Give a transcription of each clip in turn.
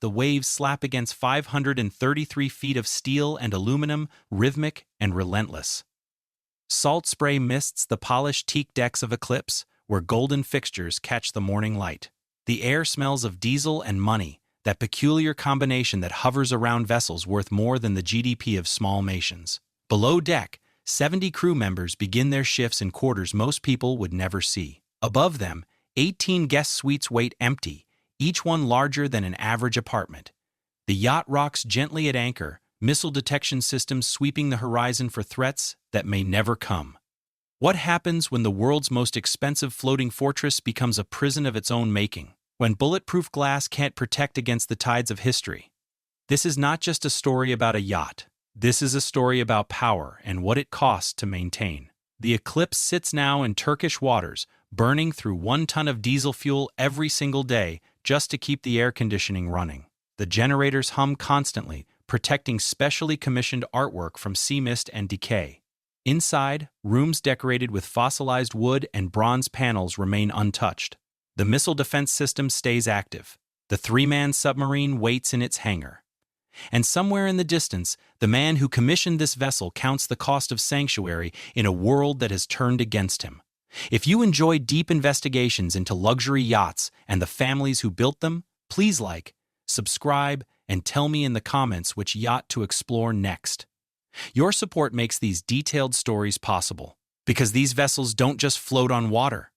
the waves slap against 533 feet of steel and aluminum, rhythmic and relentless. Salt spray mists the polished teak decks of Eclipse, where golden fixtures catch the morning light. The air smells of diesel and money, that peculiar combination that hovers around vessels worth more than the GDP of small nations. Below deck, 70 crew members begin their shifts in quarters most people would never see. Above them, 18 guest suites wait empty, each one larger than an average apartment. The yacht rocks gently at anchor, missile detection systems sweeping the horizon for threats that may never come. What happens when the world's most expensive floating fortress becomes a prison of its own making? When bulletproof glass can't protect against the tides of history? This is not just a story about a yacht. This is a story about power and what it costs to maintain. The Eclipse sits now in Turkish waters, burning through 1 ton of diesel fuel every single day just to keep the air conditioning running. The generators hum constantly, protecting specially commissioned artwork from sea mist and decay. Inside, rooms decorated with fossilized wood and bronze panels remain untouched. The missile defense system stays active. The 3-man submarine waits in its hangar. And somewhere in the distance, the man who commissioned this vessel counts the cost of sanctuary in a world that has turned against him. If you enjoy deep investigations into luxury yachts and the families who built them, please like, subscribe, and tell me in the comments which yacht to explore next. Your support makes these detailed stories possible, because these vessels don't just float on water.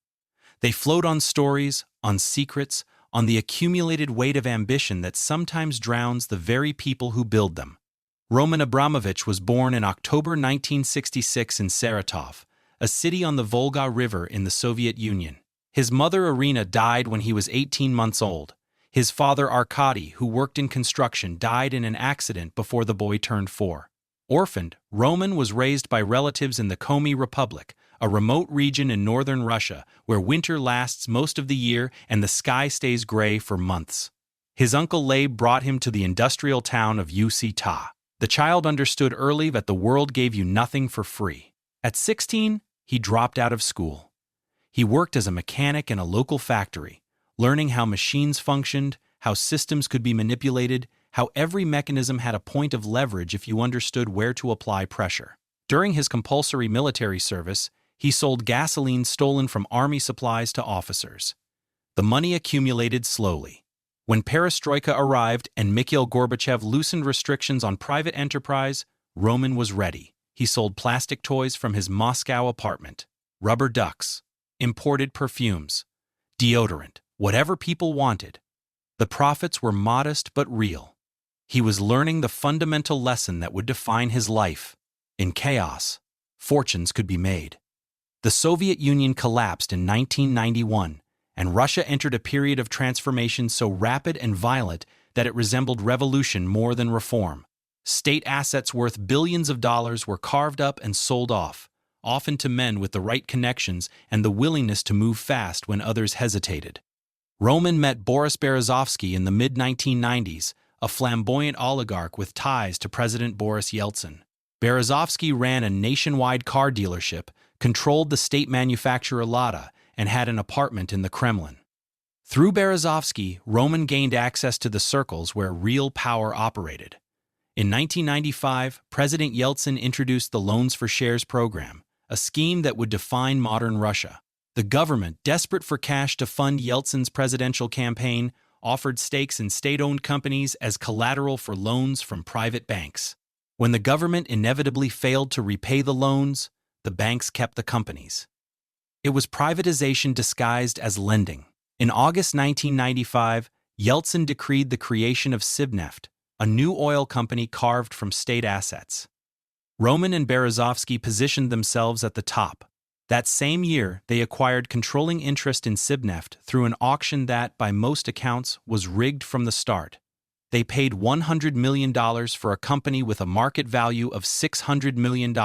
They float on stories, on secrets, on the accumulated weight of ambition that sometimes drowns the very people who build them. Roman Abramovich was born in October 1966 in Saratov, a city on the Volga River in the Soviet Union. His mother Irina died when he was 18 months old. His father Arkady, who worked in construction, died in an accident before the boy turned 4. Orphaned, Roman was raised by relatives in the Komi Republic, a remote region in northern Russia where winter lasts most of the year and the sky stays gray for months. His uncle Leib brought him to the industrial town of Usta. The child understood early that the world gave you nothing for free. At 16, he dropped out of school. He worked as a mechanic in a local factory, learning how machines functioned, how systems could be manipulated, how every mechanism had a point of leverage if you understood where to apply pressure. During his compulsory military service, he sold gasoline stolen from army supplies to officers. The money accumulated slowly. When perestroika arrived and Mikhail Gorbachev loosened restrictions on private enterprise, Roman was ready. He sold plastic toys from his Moscow apartment, rubber ducks, imported perfumes, deodorant, whatever people wanted. The profits were modest but real. He was learning the fundamental lesson that would define his life. In chaos, fortunes could be made. The Soviet Union collapsed in 1991, and Russia entered a period of transformation so rapid and violent that it resembled revolution more than reform. State assets worth billions of dollars were carved up and sold off, often to men with the right connections and the willingness to move fast when others hesitated. Roman met Boris Berezovsky in the mid-1990s, a flamboyant oligarch with ties to President Boris Yeltsin. Berezovsky ran a nationwide car dealership, controlled the state manufacturer Lada, and had an apartment in the Kremlin. Through Berezovsky, Roman gained access to the circles where real power operated. In 1995, President Yeltsin introduced the Loans for Shares program, a scheme that would define modern Russia. The government, desperate for cash to fund Yeltsin's presidential campaign, offered stakes in state-owned companies as collateral for loans from private banks. When the government inevitably failed to repay the loans, the banks kept the companies. It was privatization disguised as lending. In August 1995, Yeltsin decreed the creation of Sibneft, a new oil company carved from state assets. Roman and Berezovsky positioned themselves at the top. That same year, they acquired controlling interest in Sibneft through an auction that, by most accounts, was rigged from the start. They paid $100 million for a company with a market value of $600 million.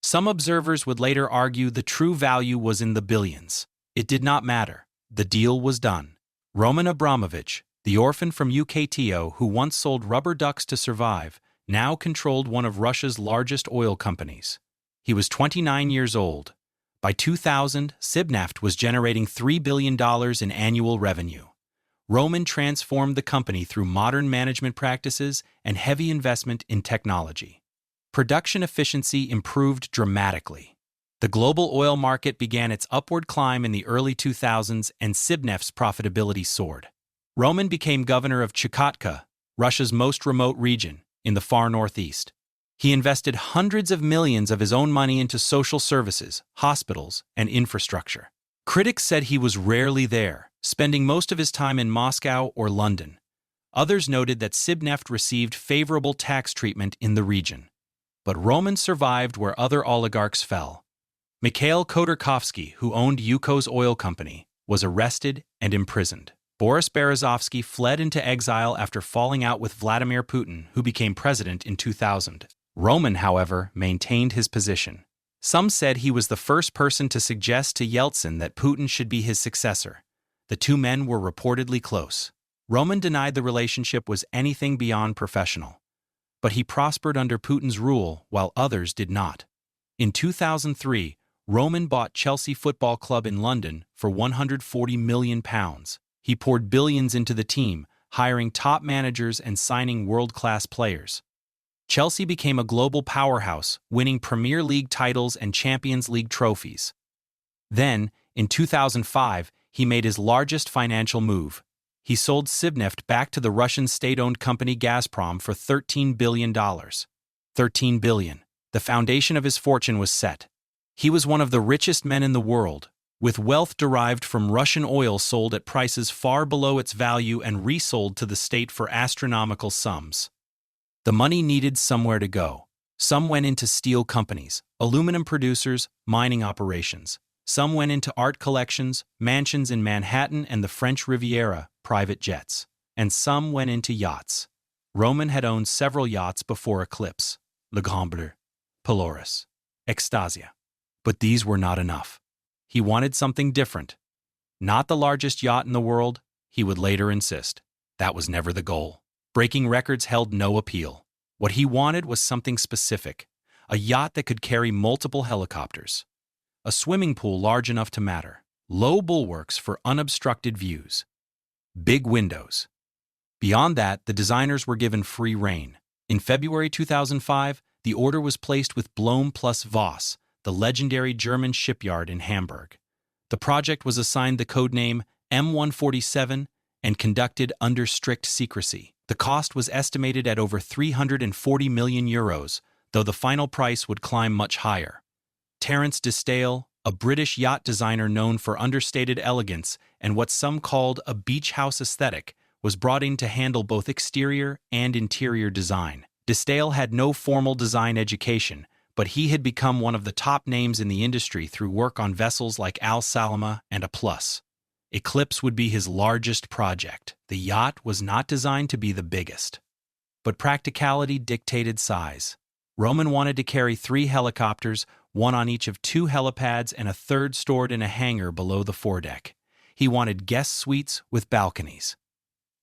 Some observers would later argue the true value was in the billions. It did not matter. The deal was done. Roman Abramovich, the orphan from UKTO who once sold rubber ducks to survive, now controlled one of Russia's largest oil companies. He was 29 years old. By 2000, Sibneft was generating $3 billion in annual revenue. Roman transformed the company through modern management practices and heavy investment in technology. Production efficiency improved dramatically. The global oil market began its upward climb in the early 2000s and Sibneft's profitability soared. Roman became governor of Chukotka, Russia's most remote region, in the far northeast. He invested hundreds of millions of his own money into social services, hospitals, and infrastructure. Critics said he was rarely there, spending most of his time in Moscow or London. Others noted that Sibneft received favorable tax treatment in the region. But Roman survived where other oligarchs fell. Mikhail Khodorkovsky, who owned Yuko's oil company, was arrested and imprisoned. Boris Berezovsky fled into exile after falling out with Vladimir Putin, who became president in 2000. Roman, however, maintained his position. Some said he was the first person to suggest to Yeltsin that Putin should be his successor. The two men were reportedly close. Roman denied the relationship was anything beyond professional. But he prospered under Putin's rule while others did not. In 2003, Roman bought Chelsea Football Club in London for £140 million. He poured billions into the team, hiring top managers and signing world-class players. Chelsea became a global powerhouse, winning Premier League titles and Champions League trophies. Then, in 2005, he made his largest financial move. He sold Sibneft back to the Russian state-owned company Gazprom for $13 billion. $13 billion. The foundation of his fortune was set. He was one of the richest men in the world, with wealth derived from Russian oil sold at prices far below its value and resold to the state for astronomical sums. The money needed somewhere to go. Some went into steel companies, aluminum producers, mining operations. Some went into art collections, mansions in Manhattan and the French Riviera, private jets. And some went into yachts. Roman had owned several yachts before Eclipse, Le Grand, Polaris, Extasia. But these were not enough. He wanted something different. Not the largest yacht in the world, he would later insist. That was never the goal. Breaking records held no appeal. What he wanted was something specific, a yacht that could carry multiple helicopters, a swimming pool large enough to matter, low bulwarks for unobstructed views, big windows. Beyond that, the designers were given free rein. In February 2005, the order was placed with Blohm plus Voss, the legendary German shipyard in Hamburg. The project was assigned the codename M147 and conducted under strict secrecy. The cost was estimated at over €340 million, though the final price would climb much higher. Terence Distale, a British yacht designer known for understated elegance and what some called a beach house aesthetic, was brought in to handle both exterior and interior design. Distale had no formal design education, but he had become one of the top names in the industry through work on vessels like Al Salama and A Plus. Eclipse would be his largest project. The yacht was not designed to be the biggest, but practicality dictated size. Roman wanted to carry 3 helicopters, one on each of 2 helipads and a third stored in a hangar below the foredeck. He wanted guest suites with balconies.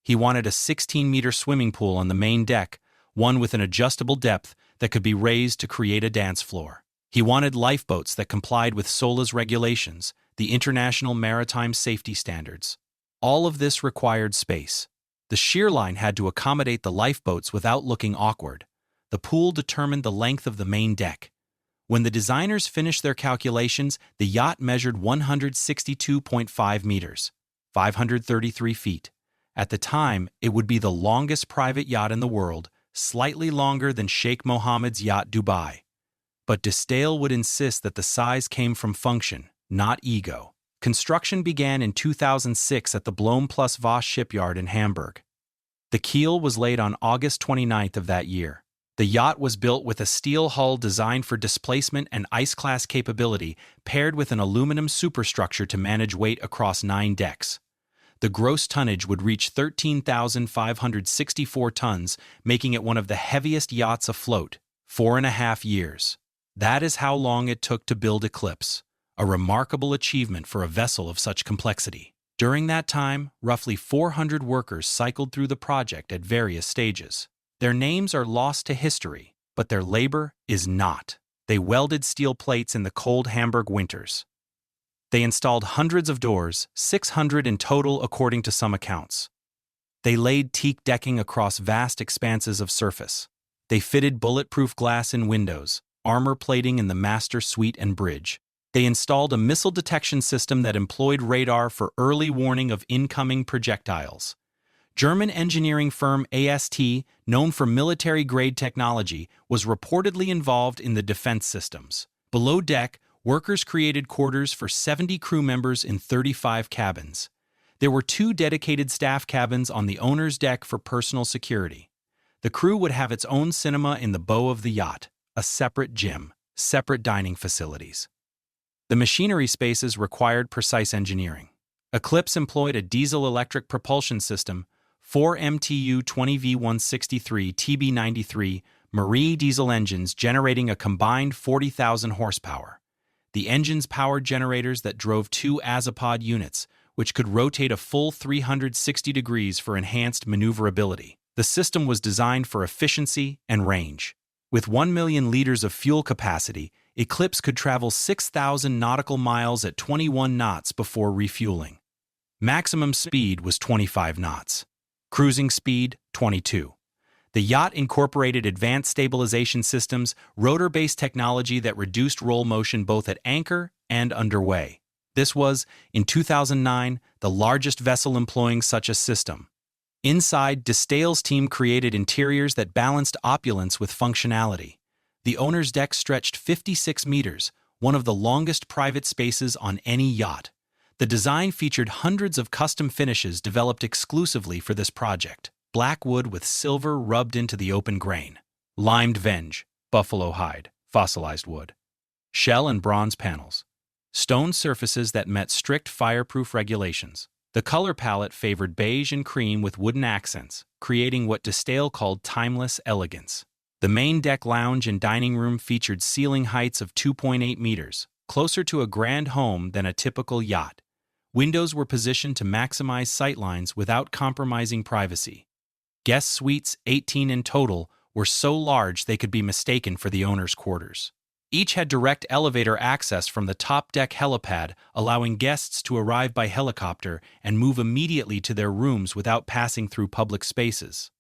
He wanted a 16-meter swimming pool on the main deck, one with an adjustable depth that could be raised to create a dance floor. He wanted lifeboats that complied with SOLA's regulations, the International Maritime Safety Standards. All of this required space. The shear line had to accommodate the lifeboats without looking awkward. The pool determined the length of the main deck. When the designers finished their calculations, the yacht measured 162.5 meters, 533 feet. At the time, it would be the longest private yacht in the world, slightly longer than Sheikh Mohammed's yacht Dubai. But Distale would insist that the size came from function, not ego. Construction began in 2006 at the Blohm plus Voss shipyard in Hamburg. The keel was laid on August 29th of that year. The yacht was built with a steel hull designed for displacement and ice-class capability, paired with an aluminum superstructure to manage weight across 9 decks. The gross tonnage would reach 13,564 tons, making it one of the heaviest yachts afloat, 4.5 years. That is how long it took to build Eclipse, a remarkable achievement for a vessel of such complexity. During that time, roughly 400 workers cycled through the project at various stages. Their names are lost to history, but their labor is not. They welded steel plates in the cold Hamburg winters. They installed hundreds of doors, 600 in total according to some accounts. They laid teak decking across vast expanses of surface. They fitted bulletproof glass in windows, armor plating in the master suite and bridge. They installed a missile detection system that employed radar for early warning of incoming projectiles. German engineering firm AST, known for military-grade technology, was reportedly involved in the defense systems. Below deck, workers created quarters for 70 crew members in 35 cabins. There were 2 dedicated staff cabins on the owner's deck for personal security. The crew would have its own cinema in the bow of the yacht, a separate gym, separate dining facilities. The machinery spaces required precise engineering. Eclipse employed a diesel-electric propulsion system, 4 MTU 20V163 TB93 Marie diesel engines generating a combined 40,000 horsepower. The engines powered generators that drove 2 Azipod units, which could rotate a full 360 degrees for enhanced maneuverability. The system was designed for efficiency and range. With 1 million liters of fuel capacity, Eclipse could travel 6,000 nautical miles at 21 knots before refueling. Maximum speed was 25 knots. Cruising speed, 22. The yacht incorporated advanced stabilization systems, rotor-based technology that reduced roll motion both at anchor and underway. This was, in 2009, the largest vessel employing such a system. Inside, DeStale's team created interiors that balanced opulence with functionality. The owner's deck stretched 56 meters, one of the longest private spaces on any yacht. The design featured hundreds of custom finishes developed exclusively for this project. Black wood with silver rubbed into the open grain. Limed venge, buffalo hide, fossilized wood. Shell and bronze panels. Stone surfaces that met strict fireproof regulations. The color palette favored beige and cream with wooden accents, creating what DeStale called timeless elegance. The main deck lounge and dining room featured ceiling heights of 2.8 meters, closer to a grand home than a typical yacht. Windows were positioned to maximize sightlines without compromising privacy. Guest suites, 18 in total, were so large they could be mistaken for the owner's quarters. Each had direct elevator access from the top deck helipad, allowing guests to arrive by helicopter and move immediately to their rooms without passing through public spaces.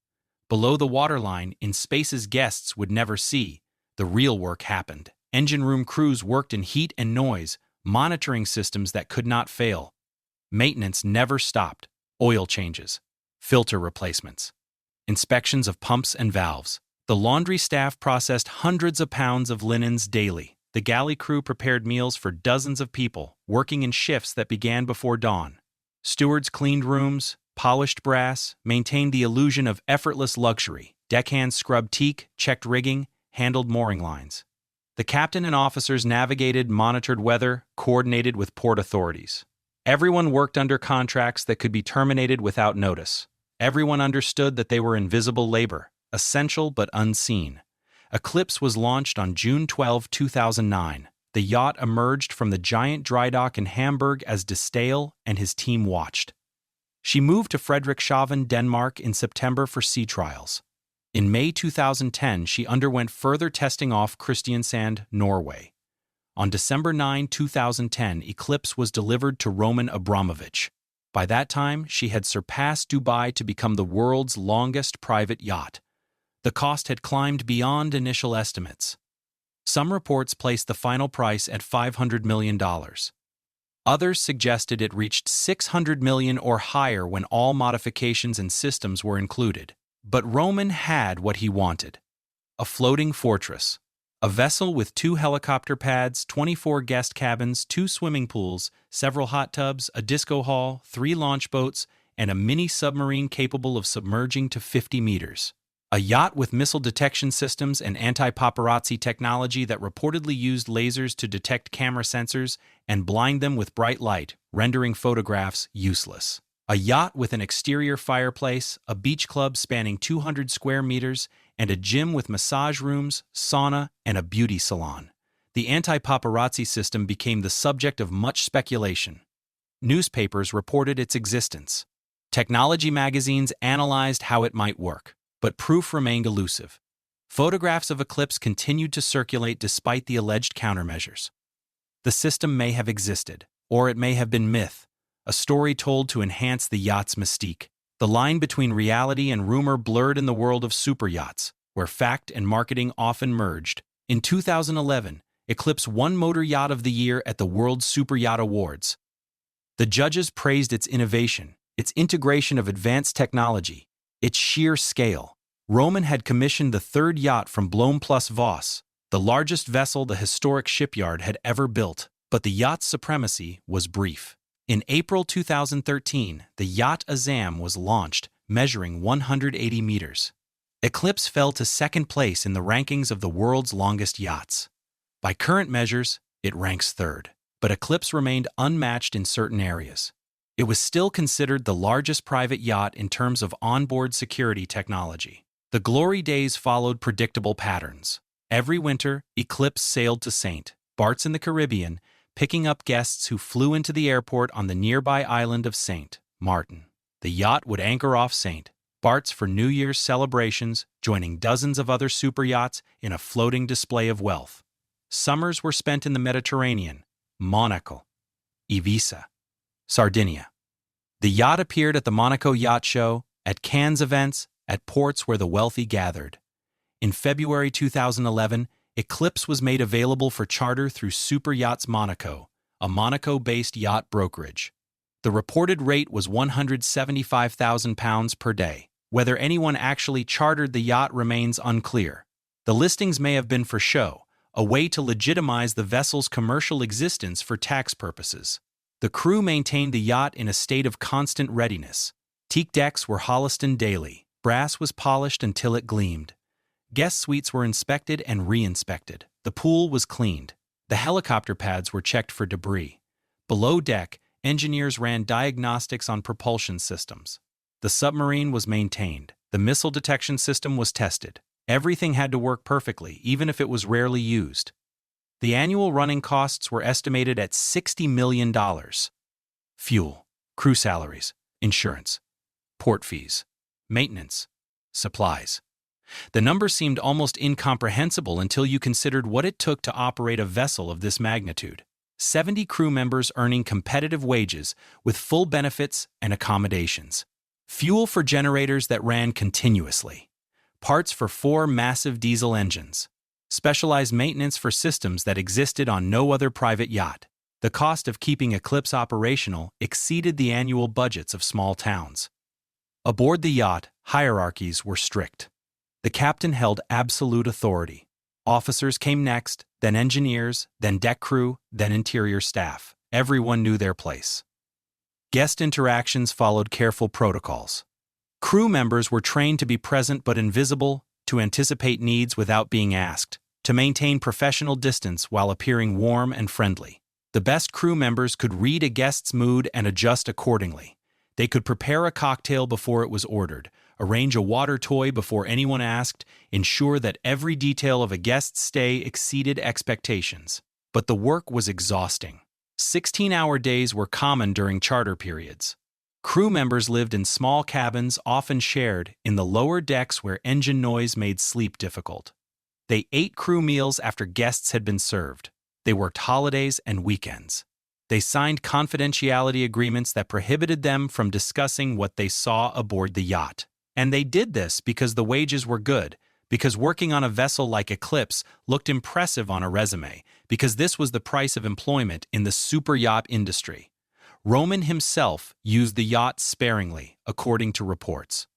Below the waterline, in spaces guests would never see, the real work happened. Engine room crews worked in heat and noise, monitoring systems that could not fail. Maintenance never stopped. Oil changes, filter replacements, inspections of pumps and valves. The laundry staff processed hundreds of pounds of linens daily. The galley crew prepared meals for dozens of people, working in shifts that began before dawn. Stewards cleaned rooms, polished brass, maintained the illusion of effortless luxury. Deckhands scrubbed teak, checked rigging, handled mooring lines. The captain and officers navigated, monitored weather, coordinated with port authorities. Everyone worked under contracts that could be terminated without notice. Everyone understood that they were invisible labor, essential but unseen. Eclipse was launched on June 12, 2009. The yacht emerged from the giant dry dock in Hamburg as DeStale and his team watched. She moved to Frederikshavn, Denmark in September for sea trials. In May 2010, she underwent further testing off Kristiansand, Norway. On December 9, 2010, Eclipse was delivered to Roman Abramovich. By that time, she had surpassed Dubai to become the world's longest private yacht. The cost had climbed beyond initial estimates. Some reports placed the final price at $500 million. Others suggested it reached $600 million or higher when all modifications and systems were included. But Roman had what he wanted: a floating fortress. A vessel with 2 helicopter pads, 24 guest cabins, 2 swimming pools, several hot tubs, a disco hall, 3 launch boats, and a mini-submarine capable of submerging to 50 meters. A yacht with missile detection systems and anti-paparazzi technology that reportedly used lasers to detect camera sensors and blind them with bright light, rendering photographs useless. A yacht with an exterior fireplace, a beach club spanning 200 square meters, and a gym with massage rooms, sauna, and a beauty salon. The anti-paparazzi system became the subject of much speculation. Newspapers reported its existence. Technology magazines analyzed how it might work, but proof remained elusive. Photographs of Eclipse continued to circulate despite the alleged countermeasures. The system may have existed, or it may have been myth, a story told to enhance the yacht's mystique. The line between reality and rumor blurred in the world of superyachts, where fact and marketing often merged. In 2011, Eclipse won Motor Yacht of the Year at the World Superyacht Awards. The judges praised its innovation, its integration of advanced technology, its sheer scale. Roman had commissioned the third yacht from Blohm plus Voss, the largest vessel the historic shipyard had ever built, but the yacht's supremacy was brief. In April 2013, the yacht Azam was launched, measuring 180 meters. Eclipse fell to second place in the rankings of the world's longest yachts. By current measures, it ranks third, but Eclipse remained unmatched in certain areas. It was still considered the largest private yacht in terms of onboard security technology. The glory days followed predictable patterns. Every winter, Eclipse sailed to St. Bart's in the Caribbean, picking up guests who flew into the airport on the nearby island of St. Martin. The yacht would anchor off St. Bart's for New Year's celebrations, joining dozens of other superyachts in a floating display of wealth. Summers were spent in the Mediterranean, Monaco, Ibiza, Sardinia. The yacht appeared at the Monaco Yacht Show, at Cannes events, at ports where the wealthy gathered. In February 2011, Eclipse was made available for charter through Superyachts Monaco, a Monaco-based yacht brokerage. The reported rate was £175,000 per day. Whether anyone actually chartered the yacht remains unclear. The listings may have been for show, a way to legitimize the vessel's commercial existence for tax purposes. The crew maintained the yacht in a state of constant readiness. Teak decks were Holliston daily. Brass was polished until it gleamed. Guest suites were inspected and re-inspected. The pool was cleaned. The helicopter pads were checked for debris. Below deck, engineers ran diagnostics on propulsion systems. The submarine was maintained. The missile detection system was tested. Everything had to work perfectly, even if it was rarely used. The annual running costs were estimated at $60 million. Fuel, crew salaries, insurance, port fees, maintenance, supplies. The number seemed almost incomprehensible until you considered what it took to operate a vessel of this magnitude. 70 crew members earning competitive wages with full benefits and accommodations. Fuel for generators that ran continuously. Parts for 4 massive diesel engines. Specialized maintenance for systems that existed on no other private yacht. The cost of keeping Eclipse operational exceeded the annual budgets of small towns. Aboard the yacht, hierarchies were strict. The captain held absolute authority. Officers came next, then engineers, then deck crew, then interior staff. Everyone knew their place. Guest interactions followed careful protocols. Crew members were trained to be present but invisible, to anticipate needs without being asked, to maintain professional distance while appearing warm and friendly. The best crew members could read a guest's mood and adjust accordingly. They could prepare a cocktail before it was ordered, arrange a water toy before anyone asked, ensure that every detail of a guest's stay exceeded expectations. But the work was exhausting. 16-hour days were common during charter periods. Crew members lived in small cabins, often shared, in the lower decks where engine noise made sleep difficult. They ate crew meals after guests had been served. They worked holidays and weekends. They signed confidentiality agreements that prohibited them from discussing what they saw aboard the yacht. And they did this because the wages were good, because working on a vessel like Eclipse looked impressive on a resume, because this was the price of employment in the superyacht industry. Roman himself used the yacht sparingly, according to reports.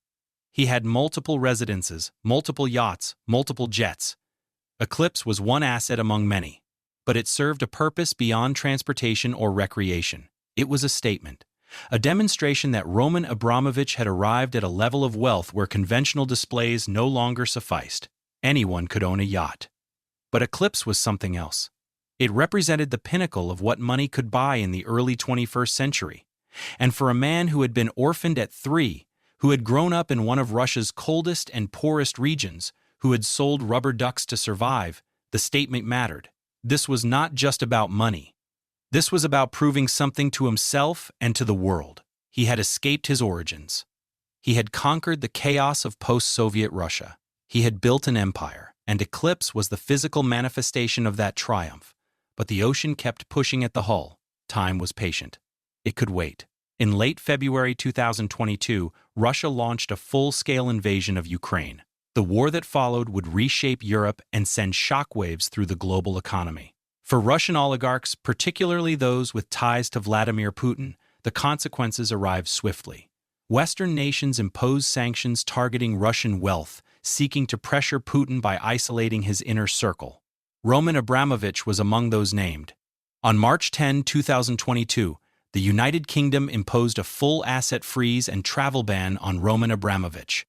He had multiple residences, multiple yachts, multiple jets. Eclipse was one asset among many. But it served a purpose beyond transportation or recreation. It was a statement, a demonstration that Roman Abramovich had arrived at a level of wealth where conventional displays no longer sufficed. Anyone could own a yacht. But Eclipse was something else. It represented the pinnacle of what money could buy in the early 21st century. And for a man who had been orphaned at 3, who had grown up in one of Russia's coldest and poorest regions, who had sold rubber ducks to survive, the statement mattered. This was not just about money. This was about proving something to himself and to the world. He had escaped his origins. He had conquered the chaos of post-Soviet Russia. He had built an empire, and Eclipse was the physical manifestation of that triumph. But the ocean kept pushing at the hull. Time was patient. It could wait. In late February 2022, Russia launched a full-scale invasion of Ukraine. The war that followed would reshape Europe and send shockwaves through the global economy. For Russian oligarchs, particularly those with ties to Vladimir Putin, the consequences arrived swiftly. Western nations imposed sanctions targeting Russian wealth, seeking to pressure Putin by isolating his inner circle. Roman Abramovich was among those named. On March 10, 2022, the United Kingdom imposed a full asset freeze and travel ban on Roman Abramovich.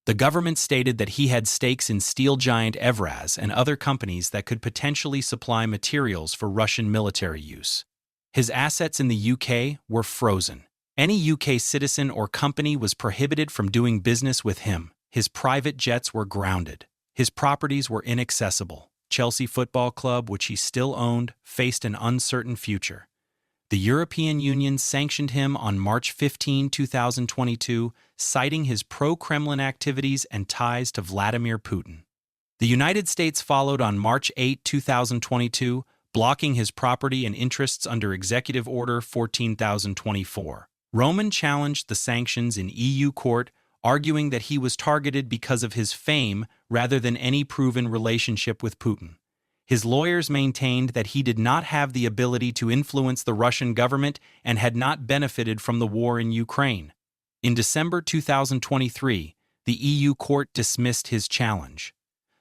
The government stated that he had stakes in steel giant Evraz and other companies that could potentially supply materials for Russian military use. His assets in the UK were frozen. Any UK citizen or company was prohibited from doing business with him. His private jets were grounded. His properties were inaccessible. Chelsea Football Club, which he still owned, faced an uncertain future. The European Union sanctioned him on March 15, 2022, citing his pro-Kremlin activities and ties to Vladimir Putin. The United States followed on March 8, 2022, blocking his property and interests under Executive Order 14,024. Roman challenged the sanctions in EU court, arguing that he was targeted because of his fame rather than any proven relationship with Putin. His lawyers maintained that he did not have the ability to influence the Russian government and had not benefited from the war in Ukraine. In December 2023, the EU court dismissed his challenge.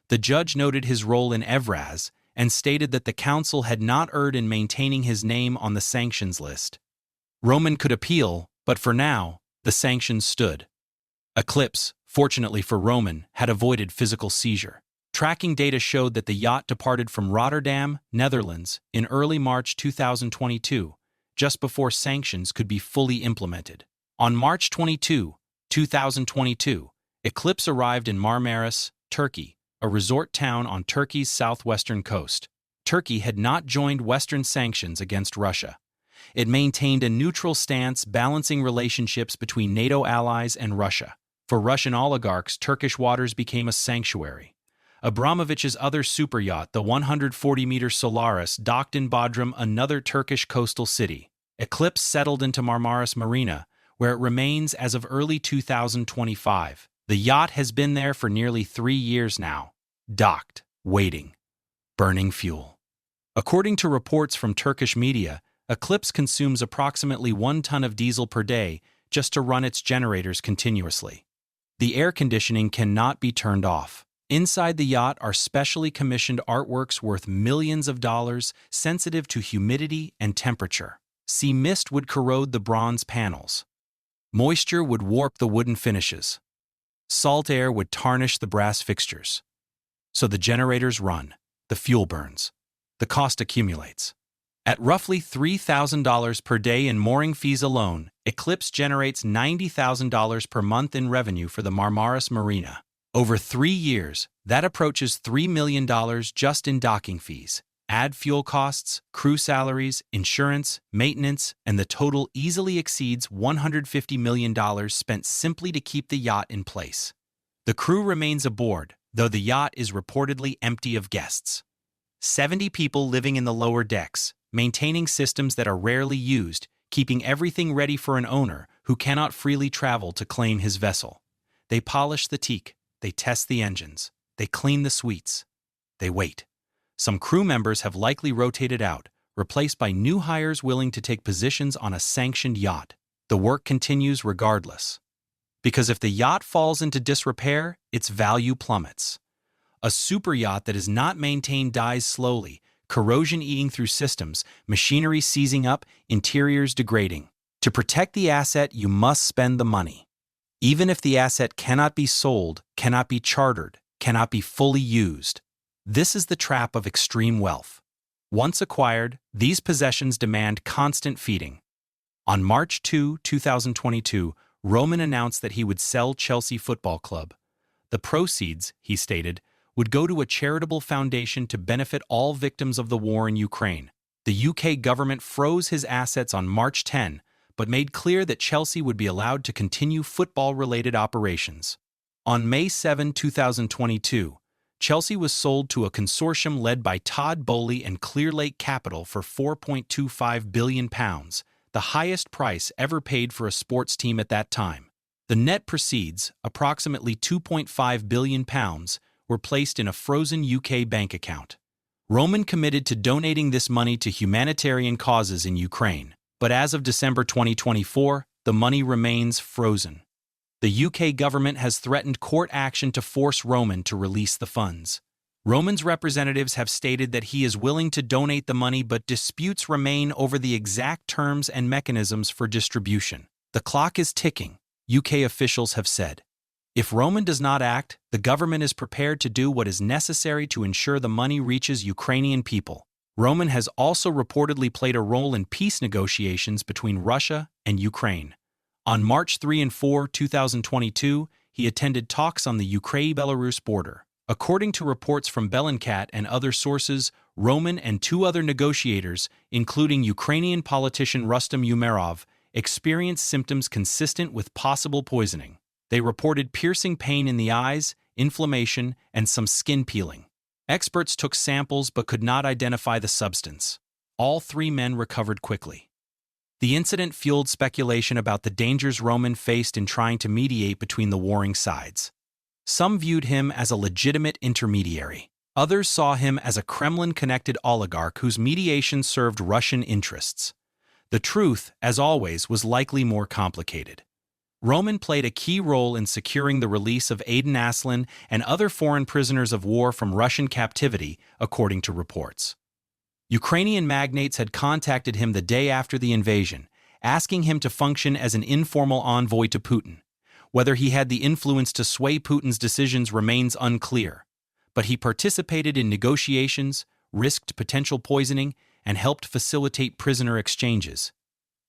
The judge noted his role in Evraz and stated that the council had not erred in maintaining his name on the sanctions list. Roman could appeal, but for now, the sanctions stood. Eclipse, fortunately for Roman, had avoided physical seizure. Tracking data showed that the yacht departed from Rotterdam, Netherlands, in early March 2022, just before sanctions could be fully implemented. On March 22, 2022, Eclipse arrived in Marmaris, Turkey, a resort town on Turkey's southwestern coast. Turkey had not joined Western sanctions against Russia. It maintained a neutral stance, balancing relationships between NATO allies and Russia. For Russian oligarchs, Turkish waters became a sanctuary. Abramovich's other superyacht, the 140-meter Solaris, docked in Bodrum, another Turkish coastal city. Eclipse settled into Marmaris Marina, where it remains as of early 2025. The yacht has been there for nearly 3 years now, docked, waiting, burning fuel. According to reports from Turkish media, Eclipse consumes approximately 1 ton of diesel per day just to run its generators continuously. The air conditioning cannot be turned off. Inside the yacht are specially commissioned artworks worth millions of dollars, sensitive to humidity and temperature. Sea mist would corrode the bronze panels. Moisture would warp the wooden finishes. Salt air would tarnish the brass fixtures. So the generators run, the fuel burns, the cost accumulates. At roughly $3,000 per day in mooring fees alone, Eclipse generates $90,000 per month in revenue for the Marmaris Marina. Over 3 years, that approaches $3 million just in docking fees. Add fuel costs, crew salaries, insurance, maintenance, and the total easily exceeds $150 million spent simply to keep the yacht in place. The crew remains aboard, though the yacht is reportedly empty of guests. 70 people living in the lower decks, maintaining systems that are rarely used, keeping everything ready for an owner who cannot freely travel to claim his vessel. They polish the teak. They test the engines. They clean the suites. They wait. Some crew members have likely rotated out, replaced by new hires willing to take positions on a sanctioned yacht. The work continues regardless. Because if the yacht falls into disrepair, its value plummets. A superyacht that is not maintained dies slowly, corrosion eating through systems, machinery seizing up, interiors degrading. To protect the asset, you must spend the money. Even if the asset cannot be sold, cannot be chartered, cannot be fully used. This is the trap of extreme wealth. Once acquired, these possessions demand constant feeding. On March 2, 2022, Roman announced that he would sell Chelsea Football Club. The proceeds, he stated, would go to a charitable foundation to benefit all victims of the war in Ukraine. The UK government froze his assets on March 10, but made clear that Chelsea would be allowed to continue football-related operations. On May 7, 2022, Chelsea was sold to a consortium led by Todd Bowley and Clearlake Capital for £4.25 billion. the highest price ever paid for a sports team at that time. The net proceeds, approximately £2.5 billion, were placed in a frozen UK bank account. Roman committed to donating this money to humanitarian causes in Ukraine, but as of December 2024, the money remains frozen. The UK government has threatened court action to force Roman to release the funds. Roman's representatives have stated that he is willing to donate the money, but disputes remain over the exact terms and mechanisms for distribution. The clock is ticking, UK officials have said. If Roman does not act, the government is prepared to do what is necessary to ensure the money reaches Ukrainian people. Roman has also reportedly played a role in peace negotiations between Russia and Ukraine. On March 3 and 4, 2022, he attended talks on the Ukraine-Belarus border. According to reports from Bellingcat and other sources, Roman and two other negotiators, including Ukrainian politician Rustem Umerov, experienced symptoms consistent with possible poisoning. They reported piercing pain in the eyes, inflammation, and some skin peeling. Experts took samples but could not identify the substance. All three men recovered quickly. The incident fueled speculation about the dangers Roman faced in trying to mediate between the warring sides. Some viewed him as a legitimate intermediary. Others saw him as a Kremlin-connected oligarch whose mediation served Russian interests. The truth, as always, was likely more complicated. Roman played a key role in securing the release of Aden Aslan and other foreign prisoners of war from Russian captivity, according to reports. Ukrainian magnates had contacted him the day after the invasion, asking him to function as an informal envoy to Putin. Whether he had the influence to sway Putin's decisions remains unclear, but he participated in negotiations, risked potential poisoning, and helped facilitate prisoner exchanges.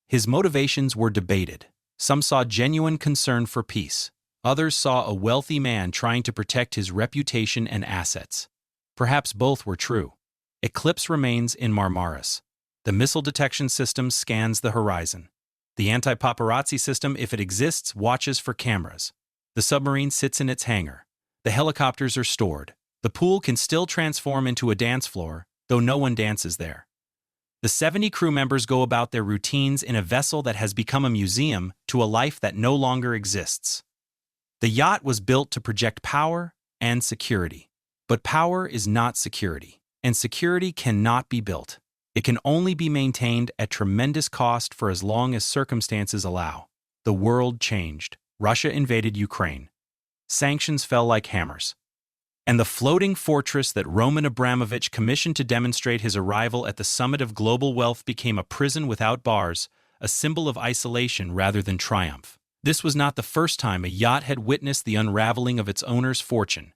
His motivations were debated. Some saw genuine concern for peace. Others saw a wealthy man trying to protect his reputation and assets. Perhaps both were true. Eclipse remains in Marmaris. The missile detection system scans the horizon. The anti-paparazzi system, if it exists, watches for cameras. The submarine sits in its hangar. The helicopters are stored. The pool can still transform into a dance floor, though no one dances there. The 70 crew members go about their routines in a vessel that has become a museum to a life that no longer exists. The yacht was built to project power and security. But power is not security, and security cannot be built. It can only be maintained at tremendous cost for as long as circumstances allow. The world changed. Russia invaded Ukraine. Sanctions fell like hammers. And the floating fortress that Roman Abramovich commissioned to demonstrate his arrival at the summit of global wealth became a prison without bars, a symbol of isolation rather than triumph. This was not the first time a yacht had witnessed the unraveling of its owner's fortune.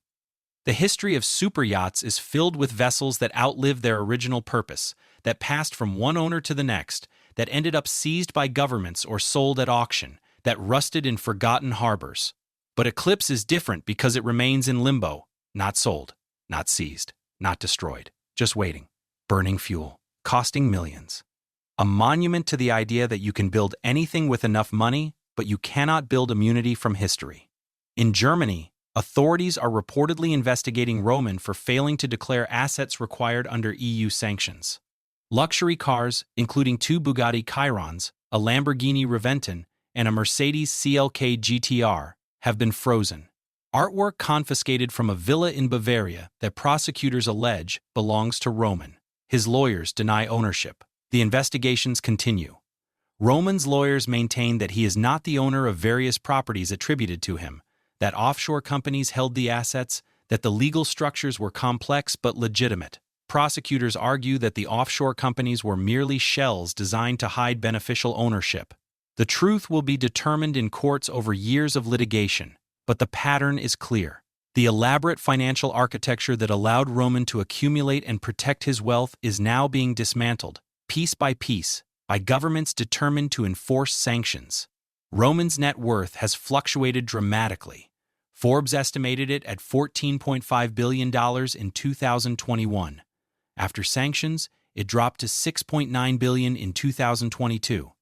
The history of superyachts is filled with vessels that outlived their original purpose, that passed from one owner to the next, that ended up seized by governments or sold at auction, that rusted in forgotten harbors. But Eclipse is different because it remains in limbo, not sold, not seized, not destroyed, just waiting, burning fuel, costing millions. A monument to the idea that you can build anything with enough money, but you cannot build immunity from history. In Germany, authorities are reportedly investigating Roman for failing to declare assets required under EU sanctions. Luxury cars, including two Bugatti Chirons, a Lamborghini Reventon, and a Mercedes CLK GTR, have been frozen. Artwork confiscated from a villa in Bavaria that prosecutors allege belongs to Roman. His lawyers deny ownership. The investigations continue. Roman's lawyers maintain that he is not the owner of various properties attributed to him, that offshore companies held the assets, that the legal structures were complex but legitimate. Prosecutors argue that the offshore companies were merely shells designed to hide beneficial ownership. The truth will be determined in courts over years of litigation, but the pattern is clear. The elaborate financial architecture that allowed Roman to accumulate and protect his wealth is now being dismantled, piece by piece, by governments determined to enforce sanctions. Roman's net worth has fluctuated dramatically. Forbes estimated it at $14.5 billion in 2021. After sanctions, it dropped to $6.9 billion in 2022.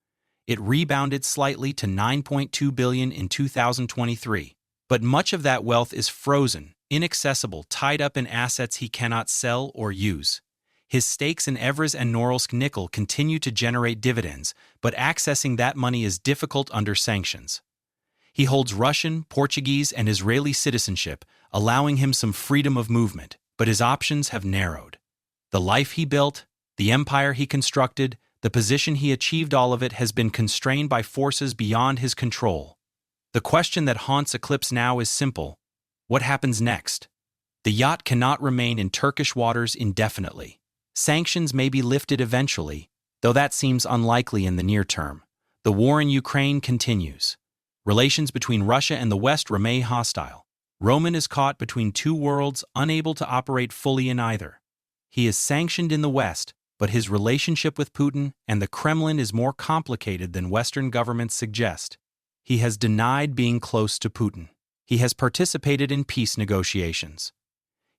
It rebounded slightly to $9.2 billion in 2023. But much of that wealth is frozen, inaccessible, tied up in assets he cannot sell or use. His stakes in Evraz and Norilsk Nickel continue to generate dividends, but accessing that money is difficult under sanctions. He holds Russian, Portuguese, and Israeli citizenship, allowing him some freedom of movement, but his options have narrowed. The life he built, the empire he constructed, the position he achieved, all of it has been constrained by forces beyond his control. The question that haunts Eclipse now is simple. What happens next? The yacht cannot remain in Turkish waters indefinitely. Sanctions may be lifted eventually, though that seems unlikely in the near term. The war in Ukraine continues. Relations between Russia and the West remain hostile. Roman is caught between two worlds, unable to operate fully in either. He is sanctioned in the West, but his relationship with Putin and the Kremlin is more complicated than Western governments suggest. He has denied being close to Putin. He has participated in peace negotiations.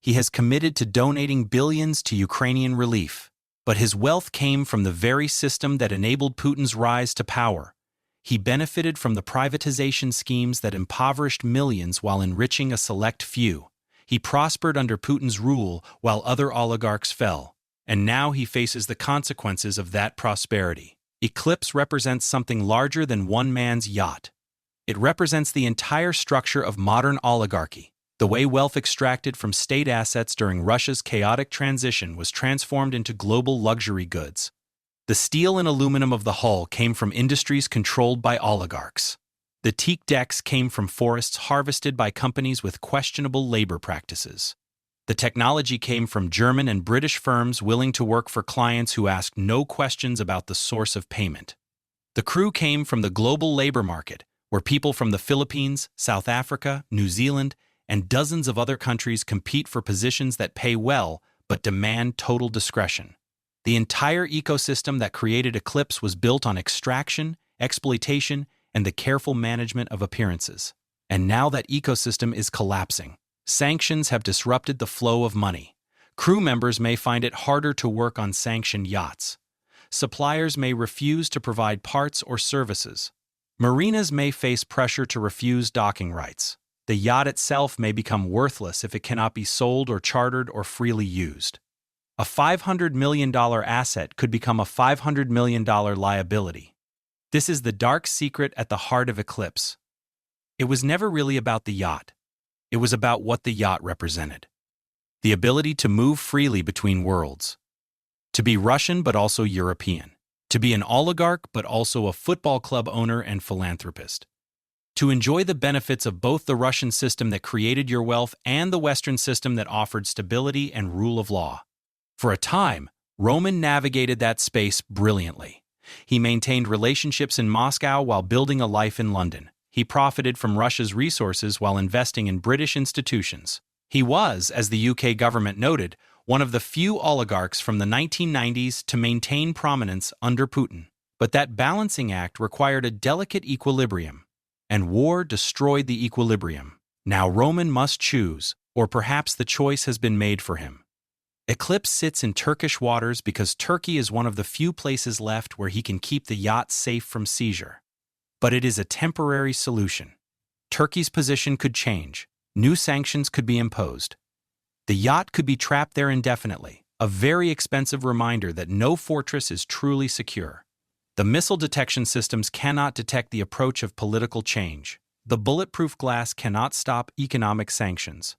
He has committed to donating billions to Ukrainian relief. But his wealth came from the very system that enabled Putin's rise to power. He benefited from the privatization schemes that impoverished millions while enriching a select few. He prospered under Putin's rule while other oligarchs fell. And now he faces the consequences of that prosperity. Eclipse represents something larger than one man's yacht. It represents the entire structure of modern oligarchy. The way wealth extracted from state assets during Russia's chaotic transition was transformed into global luxury goods. The steel and aluminum of the hull came from industries controlled by oligarchs. The teak decks came from forests harvested by companies with questionable labor practices. The technology came from German and British firms willing to work for clients who asked no questions about the source of payment. The crew came from the global labor market, where people from the Philippines, South Africa, New Zealand, and dozens of other countries compete for positions that pay well but demand total discretion. The entire ecosystem that created Eclipse was built on extraction, exploitation, and the careful management of appearances. And now that ecosystem is collapsing. Sanctions have disrupted the flow of money. Crew members may find it harder to work on sanctioned yachts. Suppliers may refuse to provide parts or services. Marinas may face pressure to refuse docking rights. The yacht itself may become worthless if it cannot be sold or chartered or freely used. A $500 million asset could become a $500 million liability. This is the dark secret at the heart of Eclipse. It was never really about the yacht. It was about what the yacht represented. The ability to move freely between worlds. To be Russian but also European. To be an oligarch but also a football club owner and philanthropist. To enjoy the benefits of both the Russian system that created your wealth and the Western system that offered stability and rule of law. For a time, Roman navigated that space brilliantly. He maintained relationships in Moscow while building a life in London. He profited from Russia's resources while investing in British institutions. He was, as the UK government noted, one of the few oligarchs from the 1990s to maintain prominence under Putin. But that balancing act required a delicate equilibrium. And war destroyed the equilibrium. Now Roman must choose, or perhaps the choice has been made for him. Eclipse sits in Turkish waters because Turkey is one of the few places left where he can keep the yacht safe from seizure. But it is a temporary solution. Turkey's position could change. New sanctions could be imposed. The yacht could be trapped there indefinitely, a very expensive reminder that no fortress is truly secure. The missile detection systems cannot detect the approach of political change. The bulletproof glass cannot stop economic sanctions.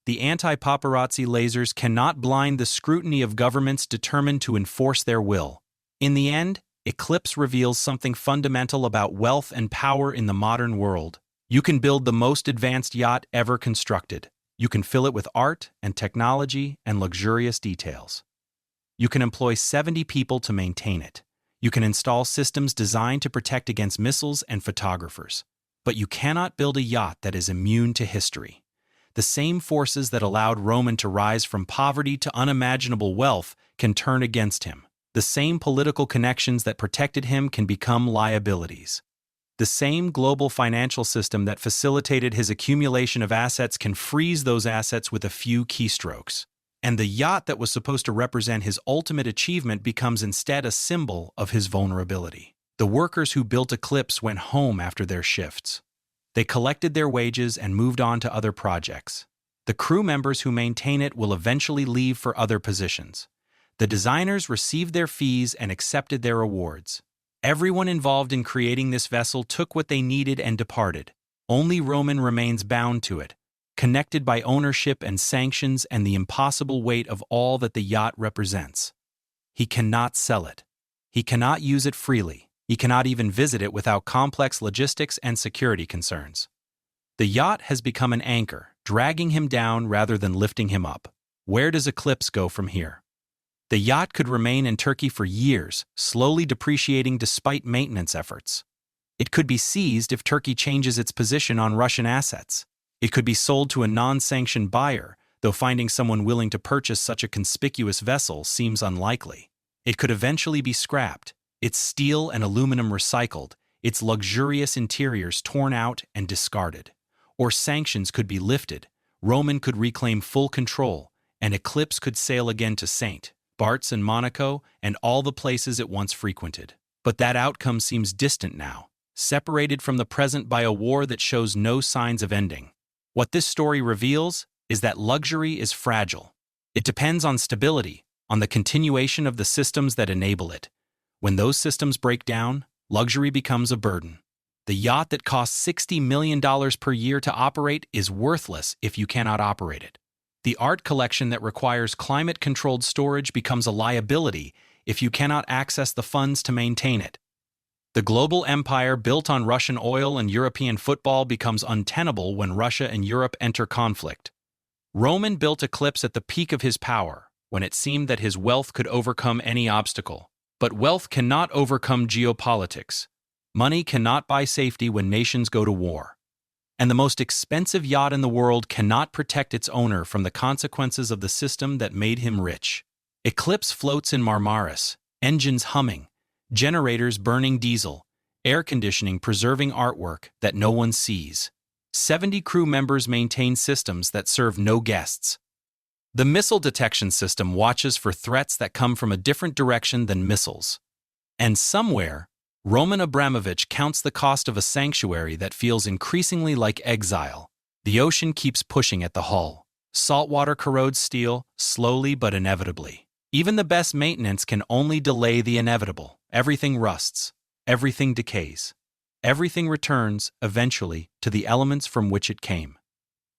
The anti-paparazzi lasers cannot blind the scrutiny of governments determined to enforce their will. In the end, Eclipse reveals something fundamental about wealth and power in the modern world. You can build the most advanced yacht ever constructed. You can fill it with art and technology and luxurious details. You can employ 70 people to maintain it. You can install systems designed to protect against missiles and photographers. But you cannot build a yacht that is immune to history. The same forces that allowed Roman to rise from poverty to unimaginable wealth can turn against him. The same political connections that protected him can become liabilities. The same global financial system that facilitated his accumulation of assets can freeze those assets with a few keystrokes. And the yacht that was supposed to represent his ultimate achievement becomes instead a symbol of his vulnerability. The workers who built Eclipse went home after their shifts. They collected their wages and moved on to other projects. The crew members who maintain it will eventually leave for other positions. The designers received their fees and accepted their rewards. Everyone involved in creating this vessel took what they needed and departed. Only Roman remains bound to it, connected by ownership and sanctions and the impossible weight of all that the yacht represents. He cannot sell it. He cannot use it freely. He cannot even visit it without complex logistics and security concerns. The yacht has become an anchor, dragging him down rather than lifting him up. Where does Eclipse go from here? The yacht could remain in Turkey for years, slowly depreciating despite maintenance efforts. It could be seized if Turkey changes its position on Russian assets. It could be sold to a non-sanctioned buyer, though finding someone willing to purchase such a conspicuous vessel seems unlikely. It could eventually be scrapped, its steel and aluminum recycled, its luxurious interiors torn out and discarded. Or sanctions could be lifted, Roman could reclaim full control, and Eclipse could sail again to St. Bart's and Monaco and all the places it once frequented. But that outcome seems distant now, separated from the present by a war that shows no signs of ending. What this story reveals is that luxury is fragile. It depends on stability, on the continuation of the systems that enable it. When those systems break down, luxury becomes a burden. The yacht that costs $60 million per year to operate is worthless if you cannot operate it. The art collection that requires climate-controlled storage becomes a liability if you cannot access the funds to maintain it. The global empire built on Russian oil and European football becomes untenable when Russia and Europe enter conflict. Roman built Eclipse at the peak of his power, when it seemed that his wealth could overcome any obstacle. But wealth cannot overcome geopolitics. Money cannot buy safety when nations go to war. And the most expensive yacht in the world cannot protect its owner from the consequences of the system that made him rich. Eclipse floats in Marmaris, engines humming, generators burning diesel, air conditioning preserving artwork that no one sees. 70 crew members maintain systems that serve no guests. The missile detection system watches for threats that come from a different direction than missiles. And somewhere, Roman Abramovich counts the cost of a sanctuary that feels increasingly like exile. The ocean keeps pushing at the hull. Saltwater corrodes steel, slowly but inevitably. Even the best maintenance can only delay the inevitable. Everything rusts. Everything decays. Everything returns, eventually, to the elements from which it came.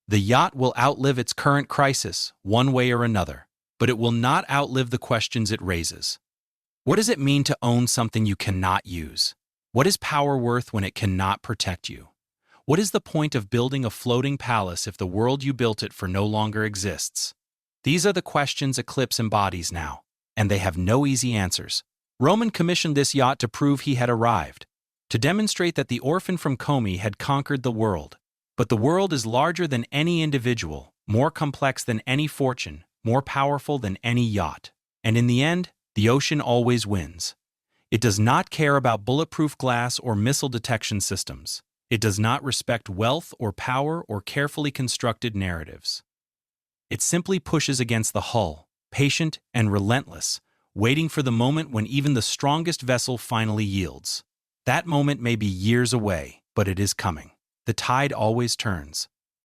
The yacht will outlive its current crisis, one way or another, but it will not outlive the questions it raises. What does it mean to own something you cannot use? What is power worth when it cannot protect you? What is the point of building a floating palace if the world you built it for no longer exists? These are the questions Eclipse embodies now, and they have no easy answers. Roman commissioned this yacht to prove he had arrived, to demonstrate that the orphan from Komi had conquered the world. But the world is larger than any individual, more complex than any fortune, more powerful than any yacht. And in the end, the ocean always wins. It does not care about bulletproof glass or missile detection systems. It does not respect wealth or power or carefully constructed narratives. It simply pushes against the hull, patient and relentless, waiting for the moment when even the strongest vessel finally yields. That moment may be years away, but it is coming. The tide always turns.